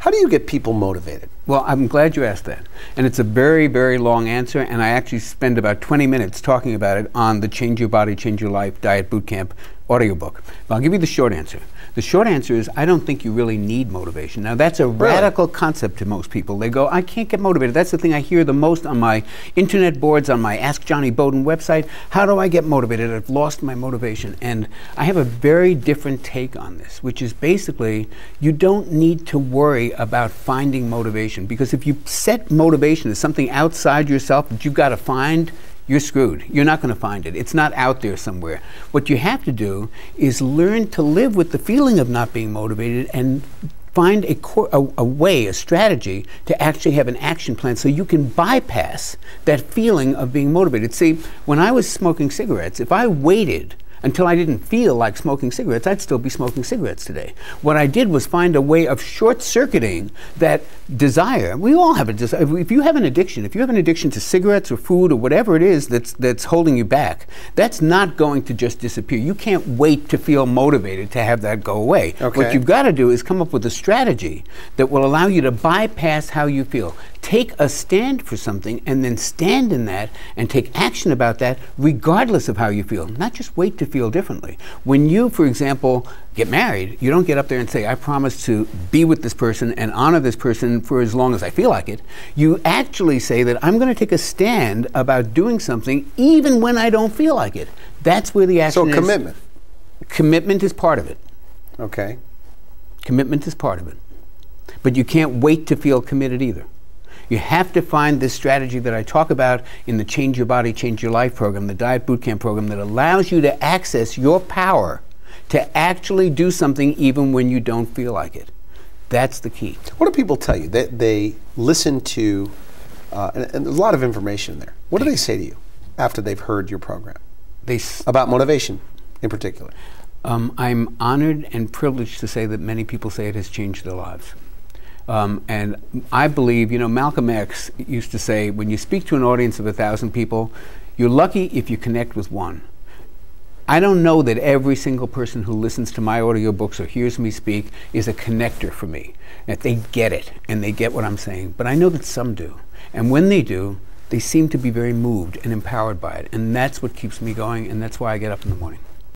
How do you get people motivated? Well, I'm glad you asked that. And it's a very, very long answer, and I actually spend about 20 minutes talking about it on the Change Your Body, Change Your Life Diet Bootcamp audiobook. But I'll give you the short answer. The short answer is I don't think you really need motivation. Now, that's a radical concept to most people. They go, I can't get motivated. That's the thing I hear the most on my internet boards, on my Ask Jonny Bowden website. How do I get motivated? I've lost my motivation. And I have a very different take on this, which is basically you don't need to worry about finding motivation, because if you set motivation as something outside yourself that you've got to find, you're screwed. You're not going to find it. It's not out there somewhere. What you have to do is learn to live with the feeling of not being motivated and find a way, a strategy to actually have an action plan so you can bypass that feeling of being motivated. See, when I was smoking cigarettes, if I waited until I didn't feel like smoking cigarettes, I'd still be smoking cigarettes today. What I did was find a way of short-circuiting that desire. We all have a desire. If you have an addiction, to cigarettes or food or whatever it is that's holding you back, that's not going to just disappear. You can't wait to feel motivated to have that go away. Okay. What you've got to do is come up with a strategy that will allow you to bypass how you feel. Take a stand for something and then stand in that and take action about that regardless of how you feel. Not just wait to feel differently. When you, for example, get married, you don't get up there and say, I promise to be with this person and honor this person for as long as I feel like it. You actually say that I'm going to take a stand about doing something even when I don't feel like it. That's where the action is. So commitment. Commitment is part of it. Okay. Commitment is part of it. But you can't wait to feel committed either. You have to find this strategy that I talk about in the Change Your Body, Change Your Life program, the Diet Bootcamp program, that allows you to access your power to actually do something even when you don't feel like it. That's the key. What do people tell you? They listen to, and there's a lot of information there. What do they say to you after they've heard your program? About motivation in particular. I'm honored and privileged to say that many people say it has changed their lives. And I believe, Malcolm X used to say, when you speak to an audience of 1,000 people, you're lucky if you connect with one. I don't know that every single person who listens to my audiobooks or hears me speak is a connector for me, that they get it and they get what I'm saying. But I know that some do. And when they do, they seem to be very moved and empowered by it. And that's what keeps me going, and that's why I get up in the morning.